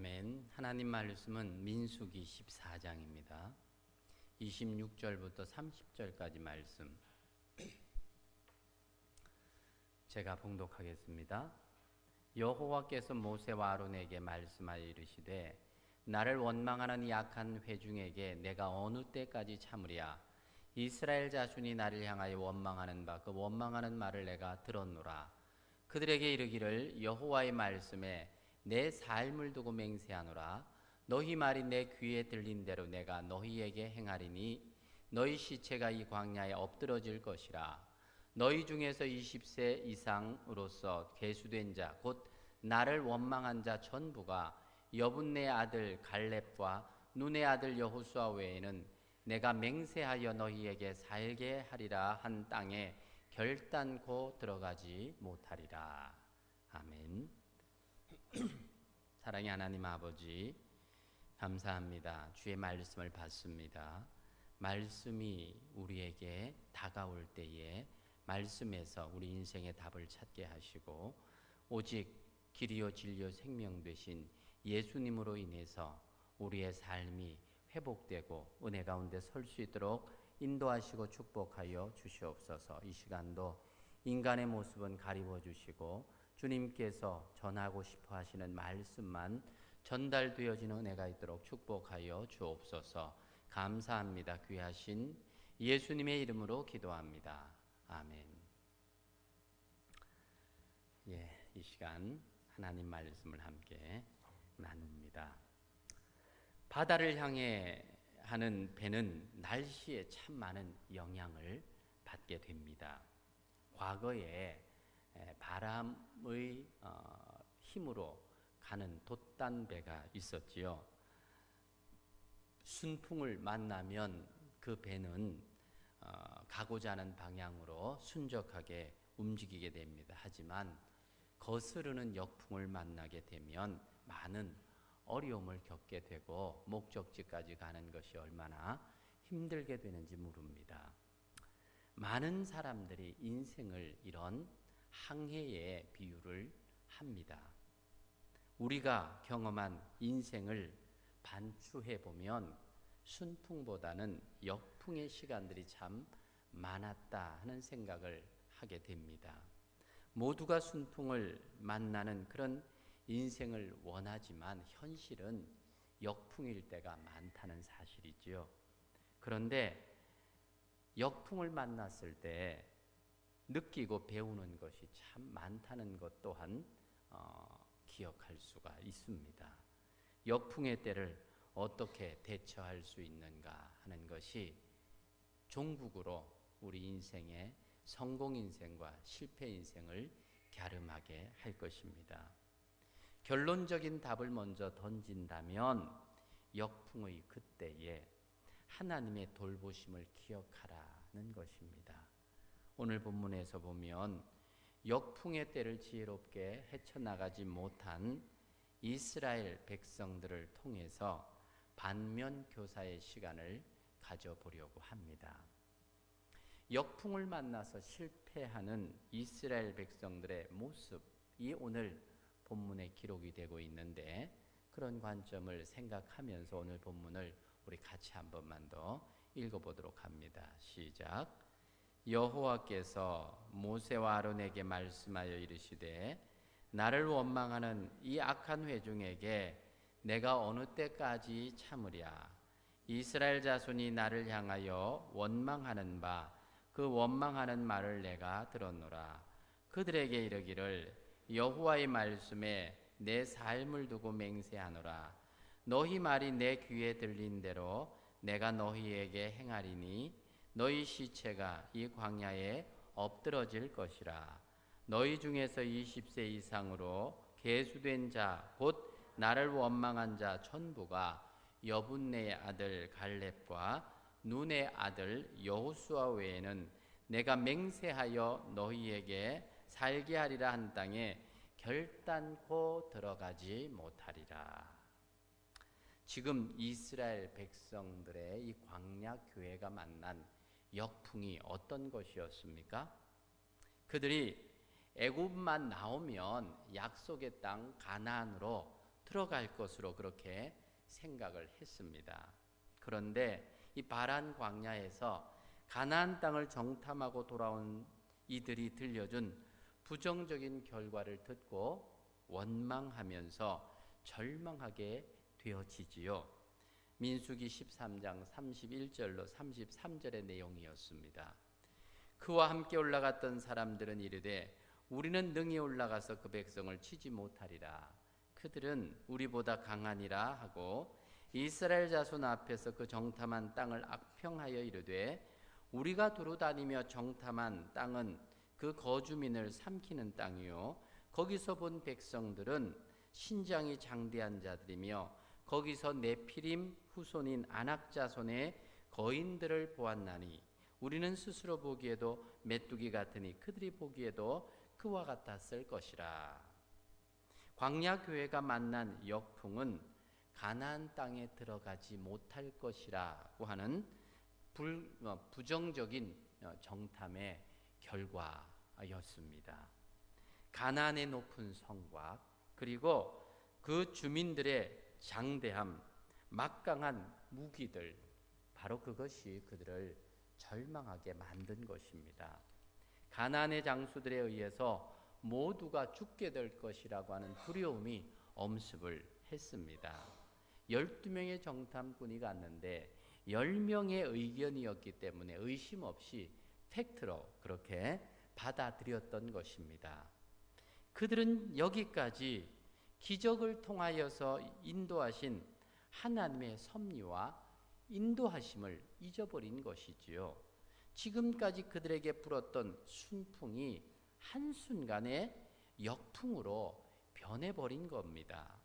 아멘. 하나님 말씀은 민수기 14장입니다. 26절부터 30절까지 말씀 제가 봉독하겠습니다. 여호와께서 모세와 아론에게 말씀하여 이르시되 나를 원망하는 약한 회중에게 내가 어느 때까지 참으랴. 이스라엘 자손이 나를 향하여 원망하는 바 그 원망하는 말을 내가 들었노라. 그들에게 이르기를 여호와의 말씀에 내 삶을 두고 맹세하노라. 너희 말이 내 귀에 들린 대로 내가 너희에게 행하리니 너희 시체가 이 광야에 엎드러질 것이라. 너희 중에서 20세 이상으로서 계수된 자 곧 나를 원망한 자 전부가 여분네 아들 갈렙과 눈의 아들 여호수아 외에는 내가 맹세하여 너희에게 살게 하리라 한 땅에 결단코 들어가지 못하리라. 아멘. 사랑의 하나님 아버지, 감사합니다. 주의 말씀을 받습니다. 말씀이 우리에게 다가올 때에 말씀에서 우리 인생의 답을 찾게 하시고 오직 길이요 진리요 생명 되신 예수님으로 인해서 우리의 삶이 회복되고 은혜 가운데 설 수 있도록 인도하시고 축복하여 주시옵소서. 이 시간도 인간의 모습은 가리워 주시고 주님께서 전하고 싶어 하시는 말씀만 전달되어지는 은혜가 있도록 축복하여 주옵소서. 감사합니다. 귀하신 예수님의 이름으로 기도합니다. 아멘. 이 시간 하나님 말씀을 함께 나눕니다. 바다를 향해 하는 배는 날씨에 참 많은 영향을 받게 됩니다. 과거에 바람의 힘으로 가는 돛단배가 있었지요. 순풍을 만나면 그 배는 가고자 하는 방향으로 순적하게 움직이게 됩니다. 하지만 거스르는 역풍을 만나게 되면 많은 어려움을 겪게 되고 목적지까지 가는 것이 얼마나 힘들게 되는지 모릅니다. 많은 사람들이 인생을 이런 항해에 비유를 합니다. 우리가 경험한 인생을 반추해 보면 순풍보다는 역풍의 시간들이 참 많았다 하는 생각을 하게 됩니다. 모두가 순풍을 만나는 그런 인생을 원하지만 현실은 역풍일 때가 많다는 사실이지요. 그런데 역풍을 만났을 때 느끼고 배우는 것이 참 많다는 것 또한 기억할 수가 있습니다. 역풍의 때를 어떻게 대처할 수 있는가 하는 것이 종국으로 우리 인생의 성공 인생과 실패 인생을 갸름하게 할 것입니다. 결론적인 답을 먼저 던진다면 역풍의 그때에 하나님의 돌보심을 기억하라는 것입니다. 오늘 본문에서 보면 역풍의 때를 지혜롭게 헤쳐나가지 못한 이스라엘 백성들을 통해서 반면교사의 시간을 가져보려고 합니다. 역풍을 만나서 실패하는 이스라엘 백성들의 모습이 오늘 본문에 기록이 되고 있는데 그런 관점을 생각하면서 오늘 본문을 우리 같이 한 번만 더 읽어보도록 합니다. 시작. 여호와께서 모세와 아론에게 말씀하여 이르시되 나를 원망하는 이 악한 회중에게 내가 어느 때까지 참으랴. 이스라엘 자손이 나를 향하여 원망하는 바 그 원망하는 말을 내가 들었노라. 그들에게 이르기를 여호와의 말씀에 내 삶을 두고 맹세하노라. 너희 말이 내 귀에 들린 대로 내가 너희에게 행하리니 너희 시체가 이 광야에 엎드러질 것이라. 너희 중에서 20세 이상으로 계수된 자 곧 나를 원망한 자 전부가 여분네의 아들 갈렙과 눈의 아들 여호수아 외에는 내가 맹세하여 너희에게 살게 하리라 한 땅에 결단코 들어가지 못하리라. 지금 이스라엘 백성들의 이 광야 교회가 만난 역풍이 어떤 것이었습니까? 그들이 애굽만 나오면 약속의 땅 가나안으로 들어갈 것으로 그렇게 생각을 했습니다. 그런데 이 바란 광야에서 가나안 땅을 정탐하고 돌아온 이들이 들려준 부정적인 결과를 듣고 원망하면서 절망하게 되어지지요. 민수기 13장 31절로 33절의 내용이었습니다. 그와 함께 올라갔던 사람들은 이르되 우리는 능히 올라가서 그 백성을 치지 못하리라. 그들은 우리보다 강하니라 하고 이스라엘 자손 앞에서 그 정탐한 땅을 악평하여 이르되 우리가 두루 다니며 정탐한 땅은 그 거주민을 삼키는 땅이요 거기서 본 백성들은 신장이 장대한 자들이며 거기서 네피림 후손인 아낙 자손의 거인들을 보았나니 우리는 스스로 보기에도 메뚜기 같으니 그들이 보기에도 그와 같았을 것이라. 광야 교회가 만난 역풍은 가나안 땅에 들어가지 못할 것이라고 하는 부정적인 정탐의 결과였습니다. 가나안의 높은 성곽 그리고 그 주민들의 장대함, 막강한 무기들, 바로 그것이 그들을 절망하게 만든 것입니다. 가나안의 장수들에 의해서 모두가 죽게 될 것이라고 하는 두려움이 엄습을 했습니다. 12명의 정탐꾼이 갔는데 10명의 의견이었기 때문에 의심 없이 팩트로 그렇게 받아들였던 것입니다. 그들은 여기까지 기적을 통하여서 인도하신 하나님의 섭리와 인도하심을 잊어버린 것이지요. 지금까지 그들에게 불었던 순풍이 한순간에 역풍으로 변해버린 겁니다.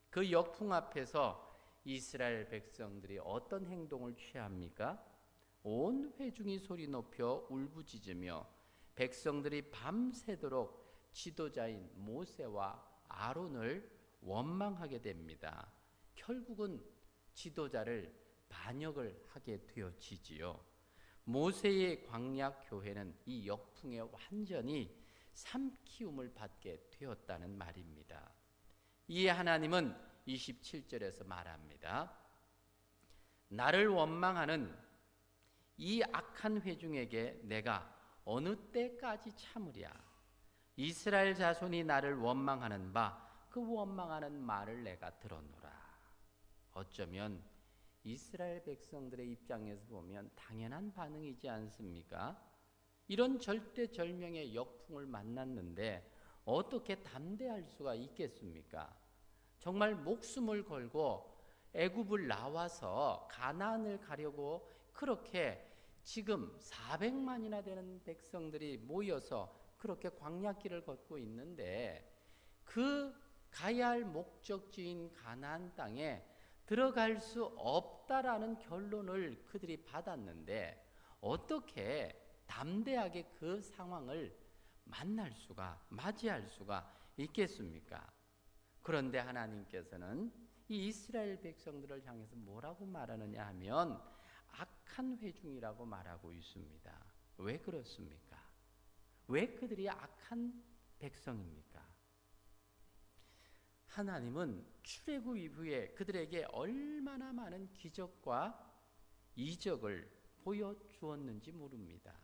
그 역풍 앞에서 이스라엘 백성들이 어떤 행동을 취합니까? 온 회중이 소리 높여 울부짖으며 백성들이 밤새도록 지도자인 모세와 아론을 원망하게 됩니다. 결국은 지도자를 반역을 하게 되어지지요. 모세의 광야 교회는 이 역풍에 완전히 삼키움을 받게 되었다는 말입니다. 이에 하나님은 27절에서 말합니다. 나를 원망하는 이 악한 회중에게 내가 어느 때까지 참으랴. 이스라엘 자손이 나를 원망하는 바 그 원망하는 말을 내가 들었노라. 어쩌면 이스라엘 백성들의 입장에서 보면 당연한 반응이지 않습니까? 이런 절대절명의 역풍을 만났는데 어떻게 담대할 수가 있겠습니까? 정말 목숨을 걸고 애굽을 나와서 가나안을 가려고 그렇게 지금 400만이나 되는 백성들이 모여서 그렇게 광야길을 걷고 있는데 그 가야 할 목적지인 가나안 땅에 들어갈 수 없다라는 결론을 그들이 받았는데 어떻게 담대하게 그 상황을 맞이할 수가 있겠습니까? 그런데 하나님께서는 이 이스라엘 백성들을 향해서 뭐라고 말하느냐 하면 악한 회중이라고 말하고 있습니다. 왜 그렇습니까? 왜 그들이 악한 백성입니까? 하나님은 출애굽 이후에 그들에게 얼마나 많은 기적과 이적을 보여주었는지 모릅니다.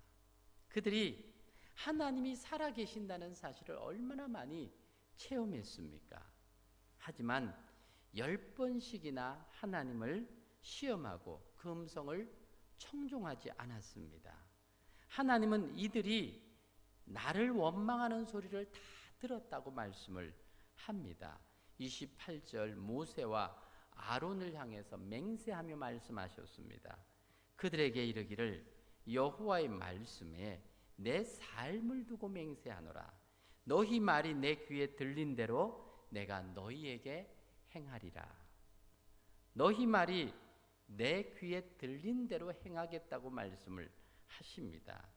그들이 하나님이 살아계신다는 사실을 얼마나 많이 체험했습니까? 하지만 10번씩이나 하나님을 시험하고 그 음성을 청종하지 않았습니다. 하나님은 이들이 나를 원망하는 소리를 다 들었다고 말씀을 합니다. 28절 모세와 아론을 향해서 맹세하며 말씀하셨습니다. 그들에게 이르기를 여호와의 말씀에 내 삶을 두고 맹세하노라. 너희 말이 내 귀에 들린 대로 내가 너희에게 행하리라. 너희 말이 내 귀에 들린 대로 행하겠다고 말씀을 하십니다.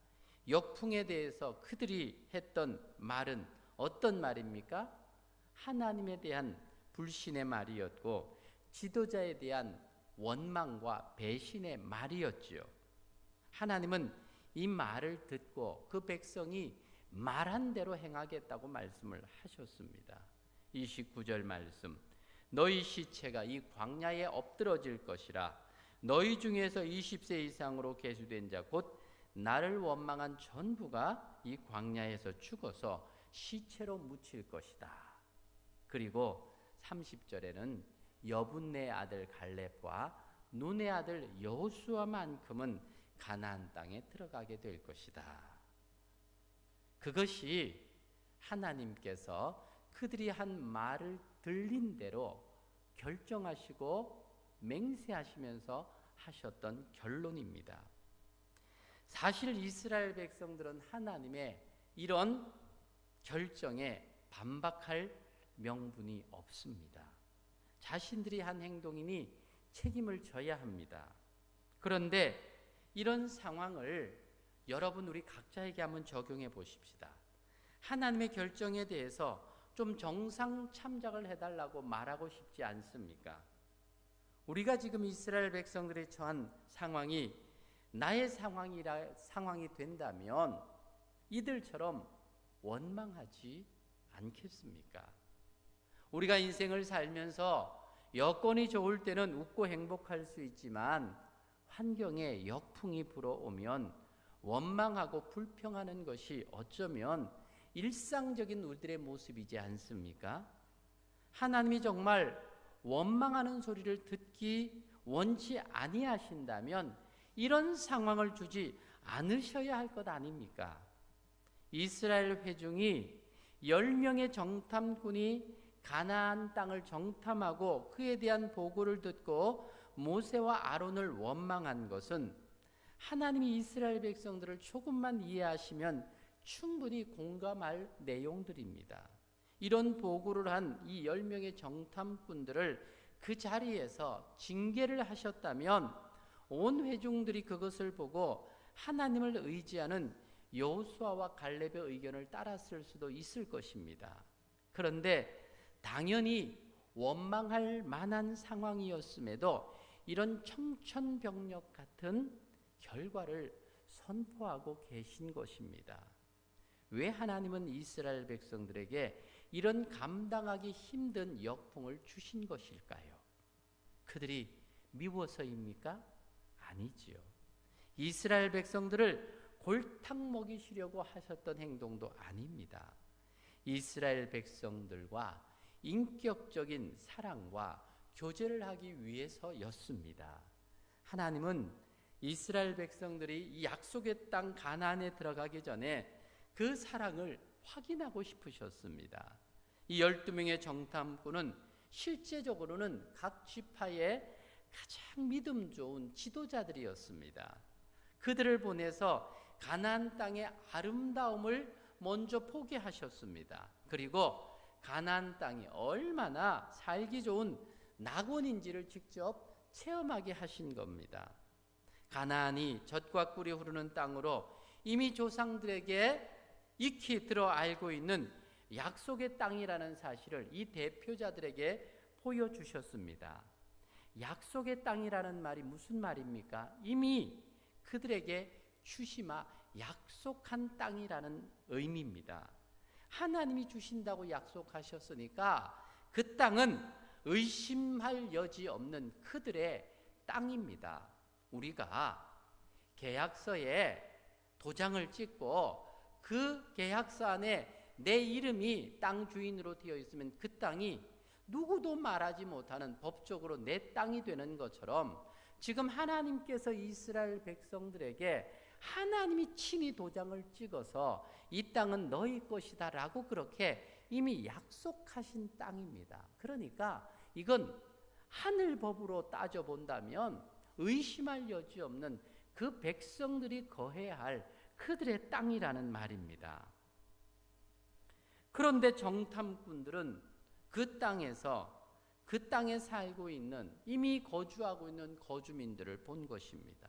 역풍에 대해서 그들이 했던 말은 어떤 말입니까? 하나님에 대한 불신의 말이었고 지도자에 대한 원망과 배신의 말이었지요. 하나님은 이 말을 듣고 그 백성이 말한 대로 행하겠다고 말씀을 하셨습니다. 29절 말씀. 너희 시체가 이 광야에 엎드러질 것이라. 너희 중에서 20세 이상으로 계수된 자 곧 나를 원망한 전부가 이 광야에서 죽어서 시체로 묻힐 것이다. 그리고 30절에는 여분네 아들 갈렙과 눈의 아들 여호수아만큼은 가나안 땅에 들어가게 될 것이다. 그것이 하나님께서 그들이 한 말을 들린 대로 결정하시고 맹세하시면서 하셨던 결론입니다. 사실 이스라엘 백성들은 하나님의 이런 결정에 반박할 명분이 없습니다. 자신들이 한 행동이니 책임을 져야 합니다. 그런데 이런 상황을 여러분 우리 각자에게 한번 적용해 보십시다. 하나님의 결정에 대해서 좀 정상 참작을 해달라고 말하고 싶지 않습니까? 우리가 지금 이스라엘 백성들이 처한 상황이 나의 상황이 된다면 이들처럼 원망하지 않겠습니까? 우리가 인생을 살면서 여건이 좋을 때는 웃고 행복할 수 있지만 환경에 역풍이 불어오면 원망하고 불평하는 것이 어쩌면 일상적인 우리들의 모습이지 않습니까? 하나님이 정말 원망하는 소리를 듣기 원치 아니하신다면 이런 상황을 주지 않으셔야 할 것 아닙니까? 이스라엘 회중이 10명의 정탐꾼이 가나안 땅을 정탐하고 그에 대한 보고를 듣고 모세와 아론을 원망한 것은 하나님이 이스라엘 백성들을 조금만 이해하시면 충분히 공감할 내용들입니다. 이런 보고를 한 이 10명의 정탐꾼들을 그 자리에서 징계를 하셨다면 온 회중들이 그것을 보고 하나님을 의지하는 여호수아와 갈렙의 의견을 따랐을 수도 있을 것입니다. 그런데 당연히 원망할 만한 상황이었음에도 이런 청천벽력 같은 결과를 선포하고 계신 것입니다. 왜 하나님은 이스라엘 백성들에게 이런 감당하기 힘든 역풍을 주신 것일까요? 그들이 미워서입니까? 아니지요. 이스라엘 백성들을 골탕 먹이시려고 하셨던 행동도 아닙니다. 이스라엘 백성들과 인격적인 사랑과 교제를 하기 위해서였습니다. 하나님은 이스라엘 백성들이 이 약속의 땅 가나안에 들어가기 전에 그 사랑을 확인하고 싶으셨습니다. 이 12명의 정탐꾼은 실제적으로는 각 지파의 가장 믿음 좋은 지도자들이었습니다. 그들을 보내서 가나안 땅의 아름다움을 먼저 보게 하셨습니다. 그리고 가나안 땅이 얼마나 살기 좋은 낙원인지를 직접 체험하게 하신 겁니다. 가나안이 젖과 꿀이 흐르는 땅으로 이미 조상들에게 익히 들어 알고 있는 약속의 땅이라는 사실을 이 대표자들에게 보여주셨습니다. 약속의 땅이라는 말이 무슨 말입니까? 이미 그들에게 주시마 약속한 땅이라는 의미입니다. 하나님이 주신다고 약속하셨으니까 그 땅은 의심할 여지 없는 그들의 땅입니다. 우리가 계약서에 도장을 찍고 그 계약서 안에 내 이름이 땅 주인으로 되어 있으면 그 땅이 누구도 말하지 못하는 법적으로 내 땅이 되는 것처럼 지금 하나님께서 이스라엘 백성들에게 하나님이 친히 도장을 찍어서 이 땅은 너희 것이다 라고 그렇게 이미 약속하신 땅입니다. 그러니까 이건 하늘법으로 따져본다면 의심할 여지 없는 그 백성들이 거해야 할 그들의 땅이라는 말입니다. 그런데 정탐꾼들은 그 땅에서 그 땅에 살고 있는 이미 거주하고 있는 거주민들을 본 것입니다.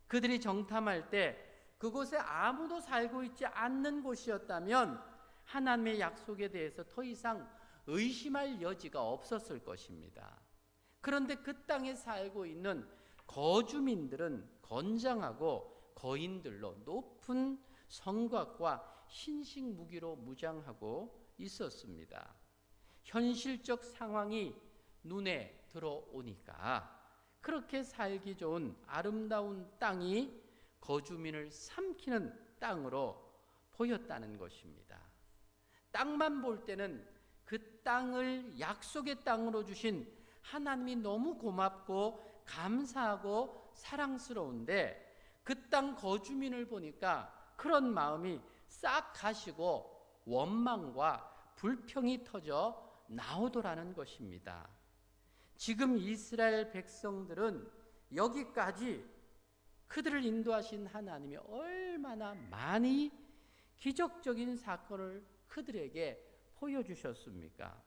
그들이 정탐할 때 그곳에 아무도 살고 있지 않는 곳이었다면 하나님의 약속에 대해서 더 이상 의심할 여지가 없었을 것입니다. 그런데 그 땅에 살고 있는 거주민들은 건장하고 거인들로 높은 성곽과 신식 무기로 무장하고 있었습니다. 현실적 상황이 눈에 들어오니까 그렇게 살기 좋은 아름다운 땅이 거주민을 삼키는 땅으로 보였다는 것입니다. 땅만 볼 때는 그 땅을 약속의 땅으로 주신 하나님이 너무 고맙고 감사하고 사랑스러운데 그 땅 거주민을 보니까 그런 마음이 싹 가시고 원망과 불평이 터져 나오더라는 것입니다. 지금 이스라엘 백성들은 여기까지 그들을 인도하신 하나님이 얼마나 많이 기적적인 사건을 그들에게 보여주셨습니까?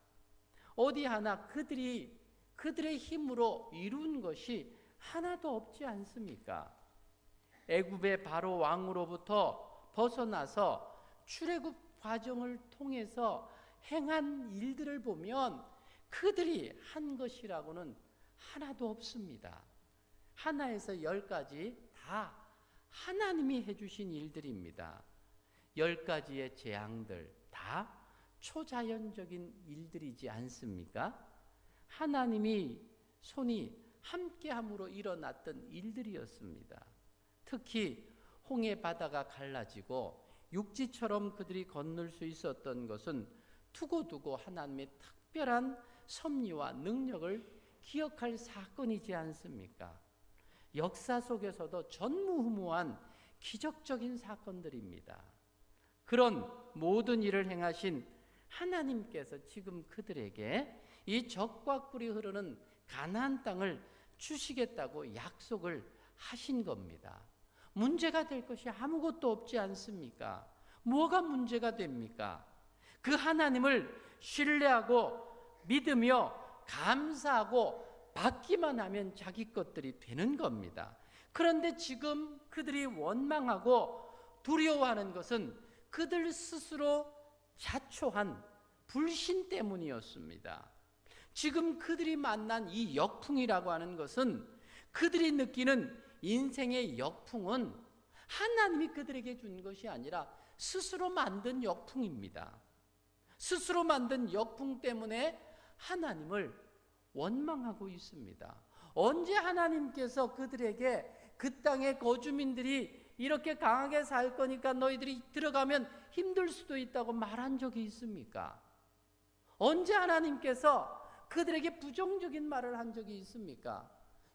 어디 하나 그들의 힘으로 이룬 것이 하나도 없지 않습니까? 애굽의 바로 왕으로부터 벗어나서 출애굽 과정을 통해서 행한 일들을 보면 그들이 한 것이라고는 하나도 없습니다. 하나에서 10가지 다 하나님이 해주신 일들입니다. 10가지의 재앙들 다 초자연적인 일들이지 않습니까? 하나님이 손이 함께함으로 일어났던 일들이었습니다. 특히 홍해 바다가 갈라지고 육지처럼 그들이 건널 수 있었던 것은 두고두고 하나님의 특별한 섭리와 능력을 기억할 사건이지 않습니까? 역사 속에서도 전무후무한 기적적인 사건들입니다. 그런 모든 일을 행하신 하나님께서 지금 그들에게 이 적과 꿀이 흐르는 가나안 땅을 주시겠다고 약속을 하신 겁니다. 문제가 될 것이 아무것도 없지 않습니까? 뭐가 문제가 됩니까? 그 하나님을 신뢰하고 믿으며 감사하고 받기만 하면 자기 것들이 되는 겁니다. 그런데 지금 그들이 원망하고 두려워하는 것은 그들 스스로 자초한 불신 때문이었습니다. 지금 그들이 만난 이 역풍이라고 하는 것은 그들이 느끼는 인생의 역풍은 하나님이 그들에게 준 것이 아니라 스스로 만든 역풍입니다. 스스로 만든 역풍 때문에 하나님을 원망하고 있습니다. 언제 하나님께서 그들에게 그 땅의 거주민들이 이렇게 강하게 살 거니까 너희들이 들어가면 힘들 수도 있다고 말한 적이 있습니까? 언제 하나님께서 그들에게 부정적인 말을 한 적이 있습니까?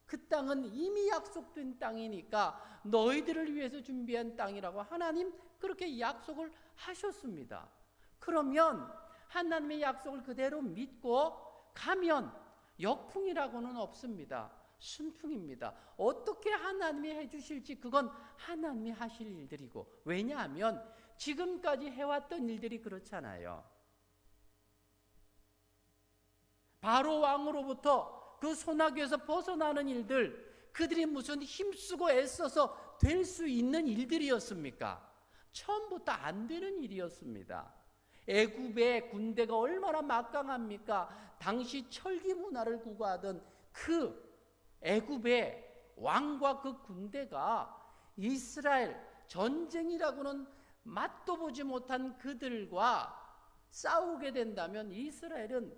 그 땅은 이미 약속된 땅이니까 너희들을 위해서 준비한 땅이라고 하나님 그렇게 약속을 하셨습니다. 그러면 하나님의 약속을 그대로 믿고 가면 역풍이라고는 없습니다. 순풍입니다. 어떻게 하나님이 해주실지 그건 하나님이 하실 일들이고, 왜냐하면 지금까지 해왔던 일들이 그렇잖아요. 바로 왕으로부터 그 소나기에서 벗어나는 일들, 그들이 무슨 힘쓰고 애써서 될 수 있는 일들이었습니까? 처음부터 안 되는 일이었습니다. 애굽의 군대가 얼마나 막강합니까? 당시 철기 문화를 구가하던 그 애굽의 왕과 그 군대가 이스라엘 전쟁이라고는 맛도 보지 못한 그들과 싸우게 된다면 이스라엘은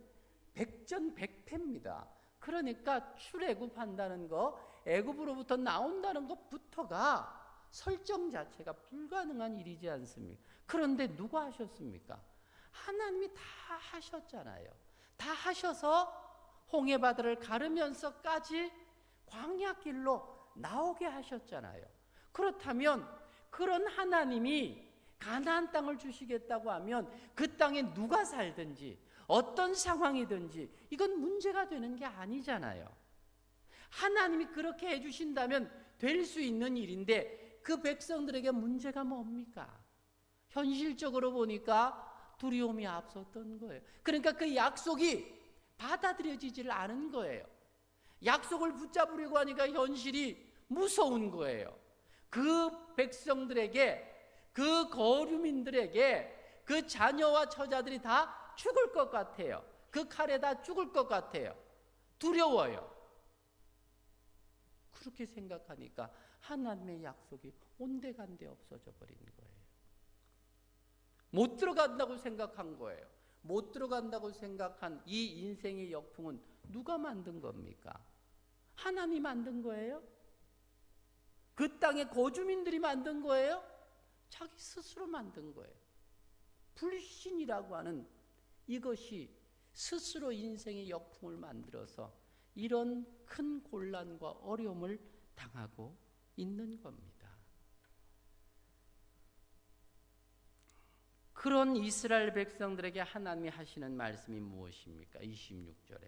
백전백패입니다. 그러니까 출애굽한다는 거, 애굽으로부터 나온다는 것부터가 설정 자체가 불가능한 일이지 않습니까? 그런데 누가 하셨습니까? 하나님이 다 하셨잖아요. 다 하셔서 홍해 바다를 가르면서까지 광야 길로 나오게 하셨잖아요. 그렇다면 그런 하나님이 가나안 땅을 주시겠다고 하면 그 땅에 누가 살든지 어떤 상황이든지 이건 문제가 되는 게 아니잖아요. 하나님이 그렇게 해주신다면 될 수 있는 일인데 그 백성들에게 문제가 뭡니까? 현실적으로 보니까 두려움이 앞섰던 거예요. 그러니까 그 약속이 받아들여지질 않은 거예요. 약속을 붙잡으려고 하니까 현실이 무서운 거예요. 그 백성들에게, 그 거류민들에게 그 자녀와 처자들이 다 죽을 것 같아요. 그 칼에 다 죽을 것 같아요. 두려워요. 그렇게 생각하니까 하나님의 약속이 온데간데 없어져 버린 거예요. 못 들어간다고 생각한 거예요. 못 들어간다고 생각한 이 인생의 역풍은 누가 만든 겁니까? 하나님 만든 거예요? 그 땅의 거주민들이 만든 거예요? 자기 스스로 만든 거예요. 불신이라고 하는 이것이 스스로 인생의 역풍을 만들어서 이런 큰 곤란과 어려움을 당하고 있는 겁니다. 그런 이스라엘 백성들에게 하나님이 하시는 말씀이 무엇입니까? 26절에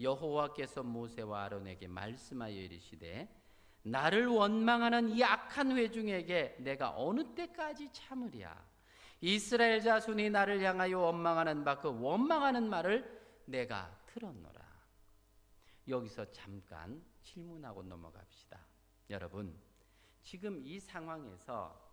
여호와께서 모세와 아론에게 말씀하여 이르시되 나를 원망하는 이 악한 회중에게 내가 어느 때까지 참으랴. 이스라엘 자손이 나를 향하여 원망하는 바 그 원망하는 말을 내가 들었노라. 여기서 잠깐 질문하고 넘어갑시다. 여러분, 지금 이 상황에서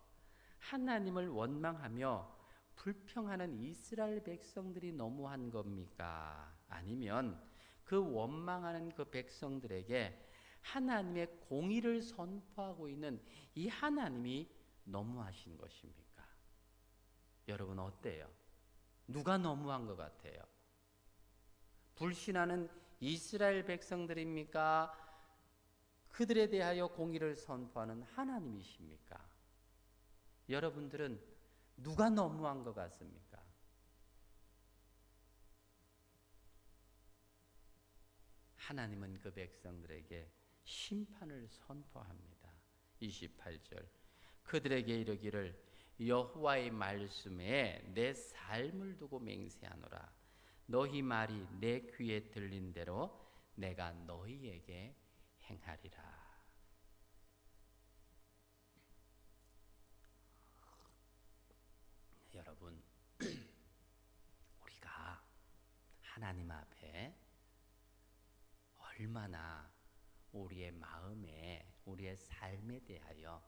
하나님을 원망하며 불평하는 이스라엘 백성들이 너무한 겁니까? 아니면 그 원망하는 그 백성들에게 하나님의 공의를 선포하고 있는 이 하나님이 너무하신 것입니까? 여러분 어때요? 누가 너무한 것 같아요? 불신하는 이스라엘 백성들입니까? 그들에 대하여 공의를 선포하는 하나님이십니까? 여러분들은 누가 너무한 것 같습니까? 하나님은 그 백성들에게 심판을 선포합니다. 28절 그들에게 이르기를 여호와의 말씀에 내 삶을 두고 맹세하노라. 너희 말이 내 귀에 들린 대로 내가 너희에게 행하리라. 여러분, 우리가 하나님 앞에 얼마나 우리의 마음에, 우리의 삶에 대하여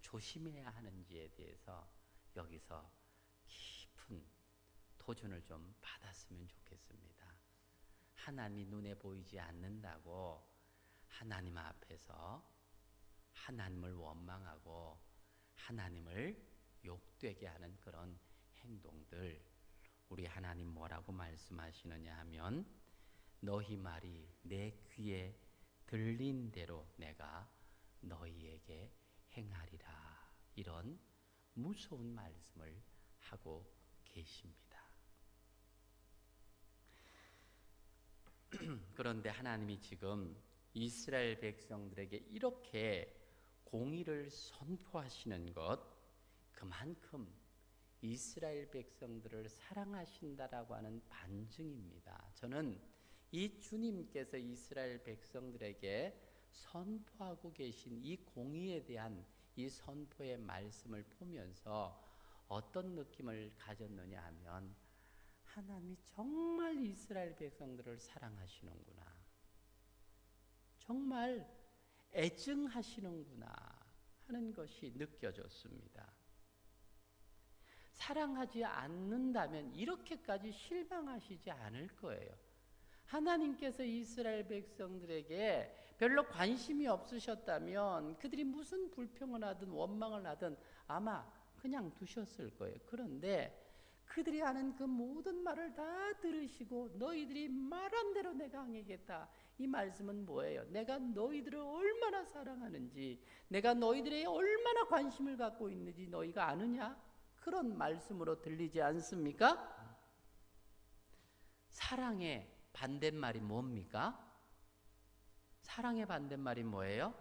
조심해야 하는지에 대해서 여기서 깊은 도전을 좀 받았으면 좋겠습니다. 하나님이 눈에 보이지 않는다고 하나님 앞에서 하나님을 원망하고 하나님을 욕되게 하는 그런 행동들, 우리 하나님 뭐라고 말씀하시느냐 하면 너희 말이 내 귀에 들린 대로 내가 너희에게 행하리라. 이런 무서운 말씀을 하고 계십니다. 그런데 하나님이 지금 이스라엘 백성들에게 이렇게 공의를 선포하시는 것, 그만큼 이스라엘 백성들을 사랑하신다라고 하는 반증입니다. 저는 이 주님께서 이스라엘 백성들에게 선포하고 계신 이 공의에 대한 이 선포의 말씀을 보면서 어떤 느낌을 가졌느냐 하면 하나님이 정말 이스라엘 백성들을 사랑하시는구나, 정말 애증하시는구나 하는 것이 느껴졌습니다. 사랑하지 않는다면 이렇게까지 실망하시지 않을 거예요. 하나님께서 이스라엘 백성들에게 별로 관심이 없으셨다면 그들이 무슨 불평을 하든 원망을 하든 아마 그냥 두셨을 거예요. 그런데 그들이 하는 그 모든 말을 다 들으시고 너희들이 말한 대로 내가 행하겠다. 이 말씀은 뭐예요? 내가 너희들을 얼마나 사랑하는지, 내가 너희들에게 얼마나 관심을 갖고 있는지 너희가 아느냐? 그런 말씀으로 들리지 않습니까? 사랑의 반대말이 뭡니까? 사랑의 반대말이 뭐예요?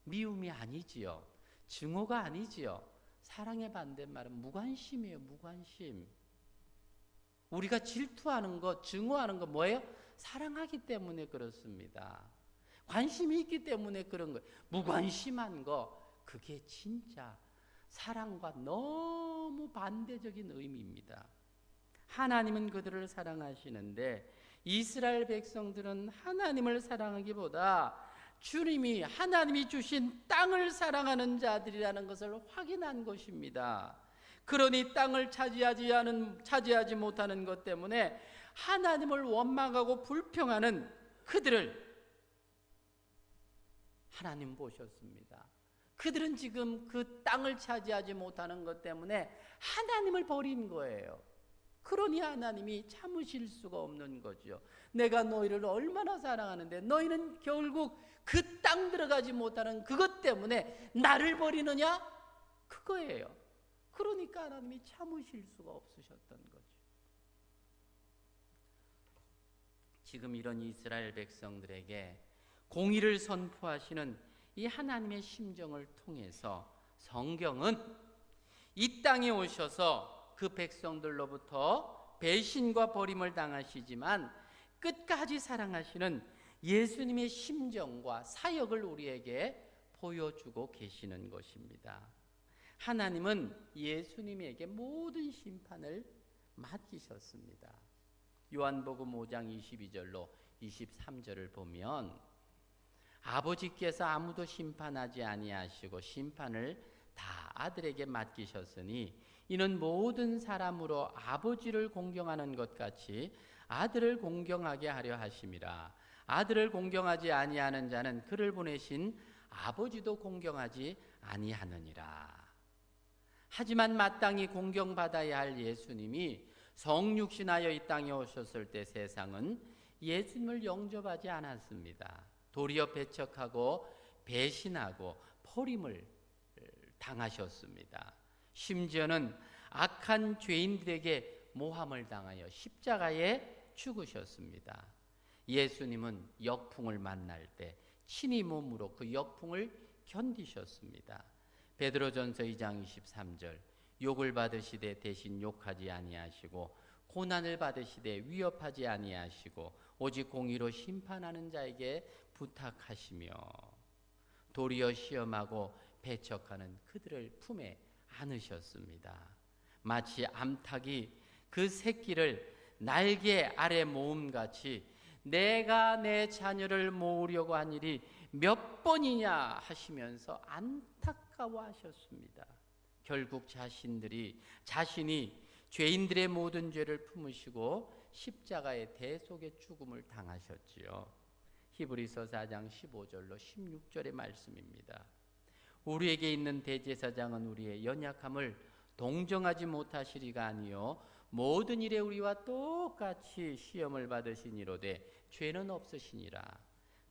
미움이 아니지요. 증오가 아니지요. 사랑의 반대말은 무관심이에요. 무관심. 우리가 질투하는 것, 증오하는 것 뭐예요? 사랑하기 때문에 그렇습니다. 관심이 있기 때문에 그런 거예요. 무관심한 거, 그게 진짜 사랑과 너무 반대적인 의미입니다. 하나님은 그들을 사랑하시는데 이스라엘 백성들은 하나님을 사랑하기보다 주님이, 하나님이 주신 땅을 사랑하는 자들이라는 것을 확인한 것입니다. 그러니 땅을 차지하지 못하는 것 때문에 하나님을 원망하고 불평하는 그들을 하나님 보셨습니다. 그들은 지금 그 땅을 차지하지 못하는 것 때문에 하나님을 버린 거예요. 그러니 하나님이 참으실 수가 없는 거죠. 내가 너희를 얼마나 사랑하는데 너희는 결국 그 땅 들어가지 못하는 그것 때문에 나를 버리느냐? 그거예요. 그러니까 하나님이 참으실 수가 없으셨던 거죠. 지금 이런 이스라엘 백성들에게 공의를 선포하시는 이 하나님의 심정을 통해서 성경은 이 땅에 오셔서 그 백성들로부터 배신과 버림을 당하시지만 끝까지 사랑하시는 예수님의 심정과 사역을 우리에게 보여주고 계시는 것입니다. 하나님은 예수님에게 모든 심판을 맡기셨습니다. 요한복음 5장 22절로 23절을 보면 아버지께서 아무도 심판하지 아니하시고 심판을 다 아들에게 맡기셨으니 이는 모든 사람으로 아버지를 공경하는 것 같이 아들을 공경하게 하려 하심이라. 아들을 공경하지 아니하는 자는 그를 보내신 아버지도 공경하지 아니하느니라. 하지만 마땅히 공경받아야 할 예수님이 성육신하여 이 땅에 오셨을 때 세상은 예수님을 영접하지 않았습니다. 도리어 배척하고 배신하고 버림을 당하셨습니다. 심지어는 악한 죄인들에게 모함을 당하여 십자가에 죽으셨습니다. 예수님은 역풍을 만날 때 친히 몸으로 그 역풍을 견디셨습니다. 베드로전서 2장 23절 욕을 받으시되 대신 욕하지 아니하시고 고난을 받으시되 위협하지 아니하시고 오직 공의로 심판하는 자에게 부탁하시며 도리어 시험하고 배척하는 그들을 품에 안으셨습니다. 마치 암탉이 그 새끼를 날개 아래 모음같이 내가 내 자녀를 모으려고 한 일이 몇 번이냐 하시면서 안타까워하셨습니다. 결국 자신이 죄인들의 모든 죄를 품으시고 십자가의 대속의 죽음을 당하셨지요. 히브리서 4장 15절로 16절의 말씀입니다. 우리에게 있는 대제사장은 우리의 연약함을 동정하지 못하시리가 아니요 모든 일에 우리와 똑같이 시험을 받으시니로되 죄는 없으시니라.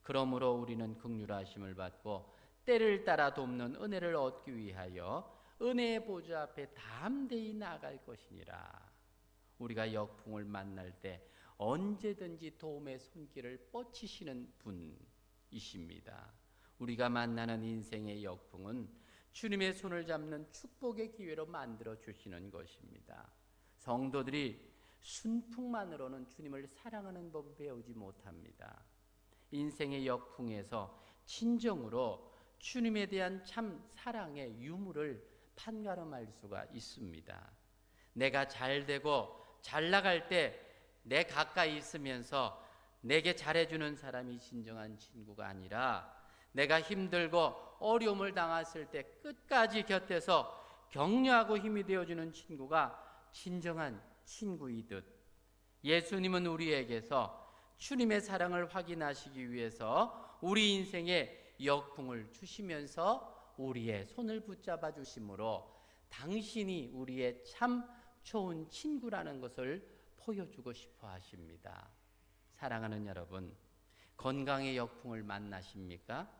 그러므로 우리는 긍휼하심을 받고 때를 따라 돕는 은혜를 얻기 위하여 은혜의 보좌 앞에 담대히 나아갈 것이니라. 우리가 역풍을 만날 때 언제든지 도움의 손길을 뻗치시는 분이십니다. 우리가 만나는 인생의 역풍은 주님의 손을 잡는 축복의 기회로 만들어 주시는 것입니다. 성도들이 순풍만으로는 주님을 사랑하는 법을 배우지 못합니다. 인생의 역풍에서 진정으로 주님에 대한 참 사랑의 유무를 판가름할 수가 있습니다. 내가 잘되고 잘 나갈 때 내 가까이 있으면서 내게 잘해주는 사람이 진정한 친구가 아니라 내가 힘들고 어려움을 당했을 때 끝까지 곁에서 격려하고 힘이 되어주는 친구가 진정한 친구이듯 예수님은 우리에게서 주님의 사랑을 확인하시기 위해서 우리 인생에 역풍을 주시면서 우리의 손을 붙잡아 주심으로 당신이 우리의 참 좋은 친구라는 것을 보여주고 싶어 하십니다. 사랑하는 여러분, 건강의 역풍을 만나십니까?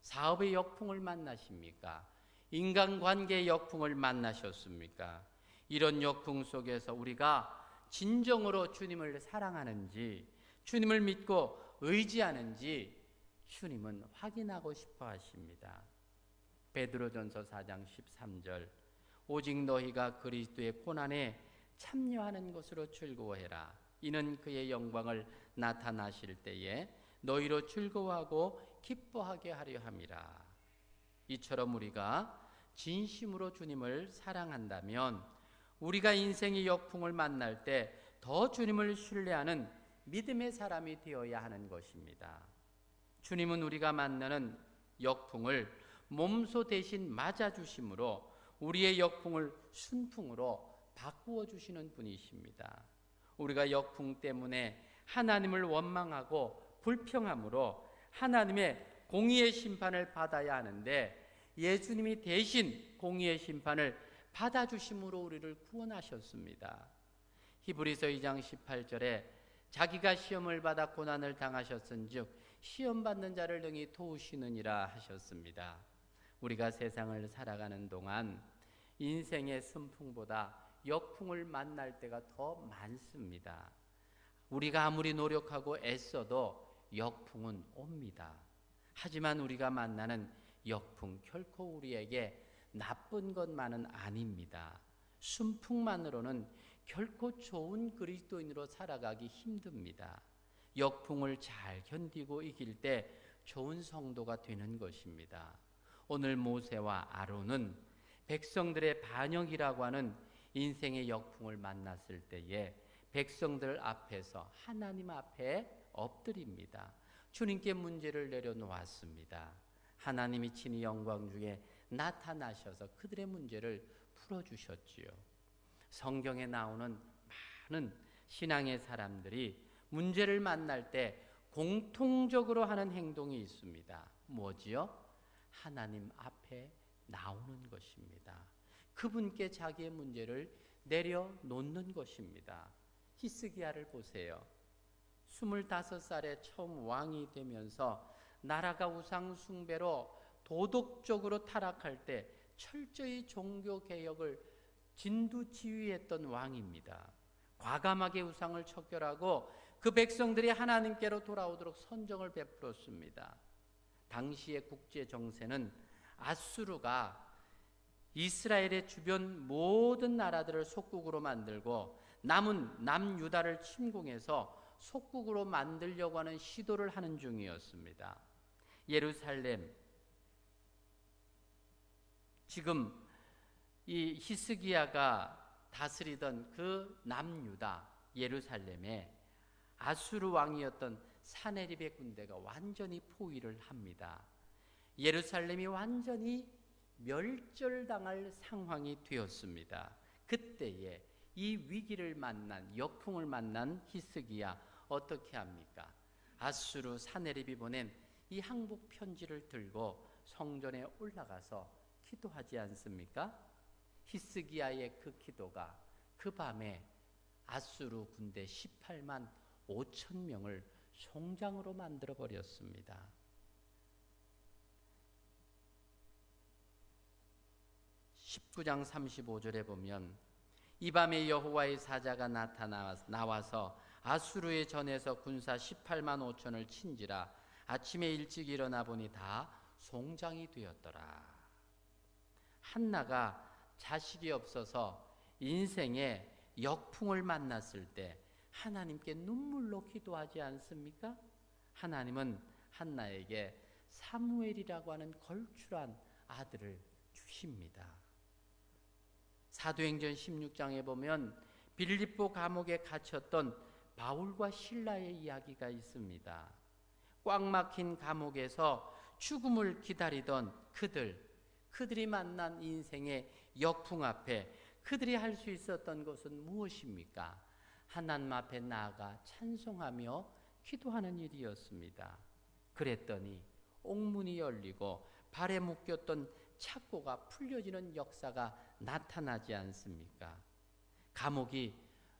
사업의 역풍을 만나십니까? 인간관계의 역풍을 만나셨습니까? 이런 역풍 속에서 우리가 진정으로 주님을 사랑하는지, 주님을 믿고 의지하는지 주님은 확인하고 싶어 하십니다. 베드로전서 4장 13절 오직 너희가 그리스도의 고난에 참여하는 것으로 즐거워해라. 이는 그의 영광을 나타나실 때에 너희로 즐거워하고 기뻐하게 하려 함이라. 이처럼 우리가 진심으로 주님을 사랑한다면 우리가 인생의 역풍을 만날 때 더 주님을 신뢰하는 믿음의 사람이 되어야 하는 것입니다. 주님은 우리가 만나는 역풍을 몸소 대신 맞아주심으로 우리의 역풍을 순풍으로 바꾸어 주시는 분이십니다. 우리가 역풍 때문에 하나님을 원망하고 불평함으로 하나님의 공의의 심판을 받아야 하는데 예수님이 대신 공의의 심판을 받아주심으로 우리를 구원하셨습니다. 히브리서 2장 18절에 자기가 시험을 받아 고난을 당하셨은즉 시험 받는 자를 능히 도우시느니라 하셨습니다. 우리가 세상을 살아가는 동안 인생의 순풍보다 역풍을 만날 때가 더 많습니다. 우리가 아무리 노력하고 애써도 역풍은 옵니다. 하지만 우리가 만나는 역풍 결코 우리에게 나쁜 것만은 아닙니다. 순풍만으로는 결코 좋은 그리스도인으로 살아가기 힘듭니다. 역풍을 잘 견디고 이길 때 좋은 성도가 되는 것입니다. 오늘 모세와 아론은 백성들의 반역이라고 하는 인생의 역풍을 만났을 때에 백성들 앞에서 하나님 앞에 엎드립니다. 주님께 문제를 내려놓았습니다. 하나님이 친히 영광 중에 나타나셔서 그들의 문제를 풀어주셨지요. 성경에 나오는 많은 신앙의 사람들이 문제를 만날 때 공통적으로 하는 행동이 있습니다. 뭐지요? 하나님 앞에 나오는 것입니다. 그분께 자기의 문제를 내려놓는 것입니다. 히스기야를 보세요. 25살에 처음 왕이 되면서 나라가 우상 숭배로 도덕적으로 타락할 때 철저히 종교 개혁을 진두지휘했던 왕입니다. 과감하게 우상을 척결하고 그 백성들이 하나님께로 돌아오도록 선정을 베풀었습니다. 당시의 국제 정세는 아수르가 이스라엘의 주변 모든 나라들을 속국으로 만들고 남은 남유다를 침공해서 속국으로 만들려고 하는 시도를 하는 중이었습니다. 예루살렘, 지금 이 히스기야가 다스리던 그 남유다 예루살렘에 아수르 왕이었던 사네립의 군대가 완전히 포위를 합니다. 예루살렘이 완전히 멸절당할 상황이 되었습니다. 그때에 이 위기를 만난, 역풍을 만난 히스기야 어떻게 합니까? 아수르 사네립이 보낸 이 항복 편지를 들고 성전에 올라가서 기도하지 않습니까? 히스기야의 그 기도가 그 밤에 아수르 군대 18만 5천 명을 송장으로 만들어 버렸습니다. 19장 35절에 보면 이 밤에 여호와의 사자가 나와서 아수르의 전에서 군사 18만 5천을 친지라 아침에 일찍 일어나 보니 다 송장이 되었더라. 한나가 자식이 없어서 인생의 역풍을 만났을 때 하나님께 눈물로 기도하지 않습니까? 하나님은 한나에게 사무엘이라고 하는 걸출한 아들을 주십니다. 사도행전 16장에 보면 빌립보 감옥에 갇혔던 바울과 실라의 이야기가 있습니다. 꽉 막힌 감옥에서 죽음을 기다리던 그들이 만난 인생의 역풍 앞에 그들이 할 수 있었던 것은 무엇입니까? 하나님 앞에 나아가 찬송하며 기도하는 일이었습니다. 그랬더니 옥문이 열리고 발에 묶였던 착고가 풀려지는 역사가 나타나지 않습니까? 감옥이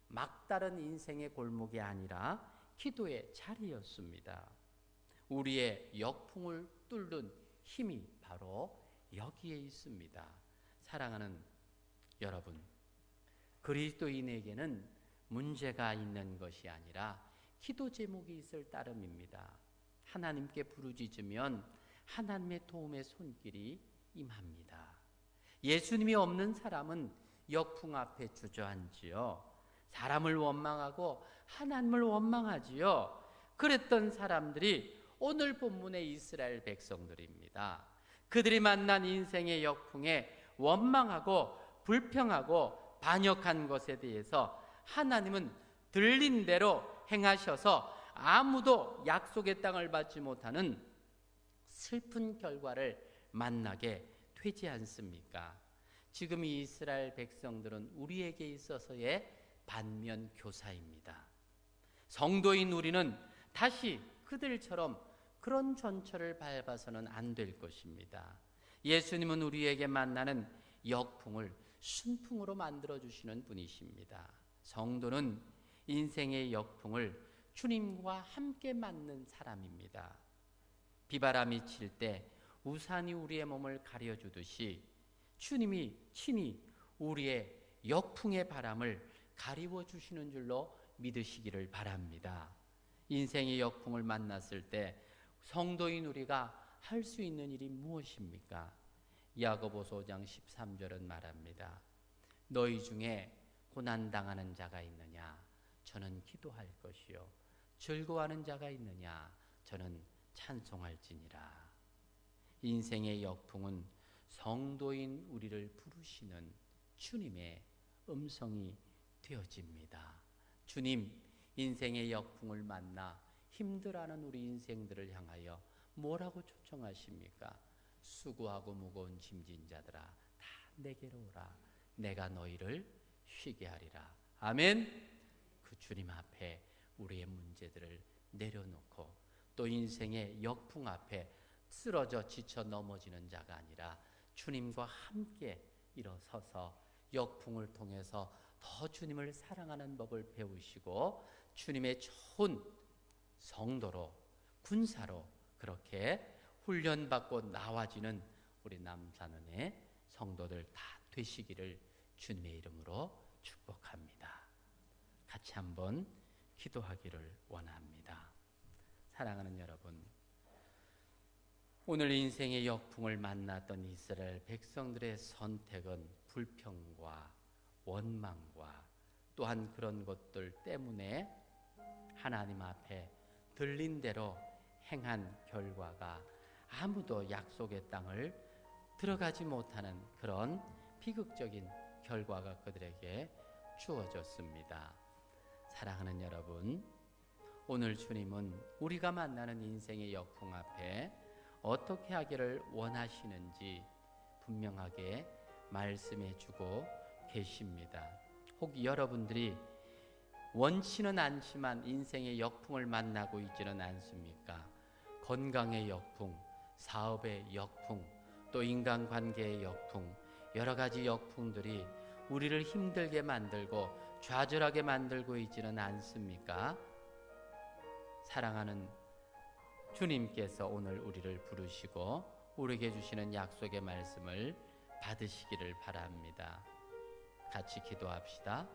막다른 인생의 골목이 아니라 기도의 자리였습니다. 우리의 역풍을 뚫는 힘이 바로 여기에 있습니다. 사랑하는 여러분, 그리스도인에게는 문제가 있는 것이 아니라 기도 제목이 있을 따름입니다. 하나님께 부르짖으면 하나님의 도움의 손길이 임합니다. 예수님이 없는 사람은 역풍 앞에 주저앉지요. 사람을 원망하고 하나님을 원망하지요. 그랬던 사람들이 오늘 본문의 이스라엘 백성들입니다. 그들이 만난 인생의 역풍에 원망하고 불평하고 반역한 것에 대해서 하나님은 들린 대로 행하셔서 아무도 약속의 땅을 받지 못하는 슬픈 결과를 만나게 되지 않습니까? 지금 이 이스라엘 백성들은 우리에게 있어서의 반면 교사입니다. 성도인 우리는 다시 그들처럼 그런 전철을 밟아서는 안 될 것입니다. 예수님은 우리에게 만나는 역풍을 순풍으로 만들어주시는 분이십니다. 성도는 인생의 역풍을 주님과 함께 맞는 사람입니다. 비바람이 칠 때 우산이 우리의 몸을 가려주듯이 주님이 친히 우리의 역풍의 바람을 가리워 주시는 줄로 믿으시기를 바랍니다. 인생의 역풍을 만났을 때 성도인 우리가 할 수 있는 일이 무엇입니까? 야고보서 5장 13절은 말합니다. 너희 중에 고난당하는 자가 있느냐? 저는 기도할 것이요. 즐거워하는 자가 있느냐? 저는 찬송할지니라. 인생의 역풍은 성도인 우리를 부르시는 주님의 음성이 되어집니다. 주님, 인생의 역풍을 만나 힘들어하는 우리 인생들을 향하여 뭐라고 초청하십니까? 수고하고 무거운 짐진 자들아, 다 내게로 오라. 내가 너희를 쉬게 하리라. 아멘. 그 주님 앞에 우리의 문제들을 내려놓고 또 인생의 역풍 앞에 쓰러져 지쳐 넘어지는 자가 아니라 주님과 함께 일어서서 역풍을 통해서 더 주님을 사랑하는 법을 배우시고 주님의 좋은 성도로, 군사로 그렇게 훈련받고 나와지는 우리 남산은의 성도들 다 되시기를 주님의 이름으로 축복합니다. 같이 한번 기도하기를 원합니다. 사랑하는 여러분, 오늘 인생의 역풍을 만났던 이스라엘 백성들의 선택은 불평과 원망과 또한 그런 것들 때문에 하나님 앞에 들린 대로 행한 결과가 아무도 약속의 땅을 들어가지 못하는 그런 비극적인 결과가 그들에게 주어졌습니다. 사랑하는 여러분, 오늘 주님은 우리가 만나는 인생의 역풍 앞에 어떻게 하기를 원하시는지 분명하게 말씀해 주고 계십니다. 혹 여러분들이 원치는 않지만 인생의 역풍을 만나고 있지는 않습니까? 건강의 역풍, 사업의 역풍, 또 인간관계의 역풍, 여러 가지 역풍들이 우리를 힘들게 만들고 좌절하게 만들고 있지는 않습니까? 사랑하는 주님께서 오늘 우리를 부르시고 우리에게 주시는 약속의 말씀을 받으시기를 바랍니다. 같이 기도합시다.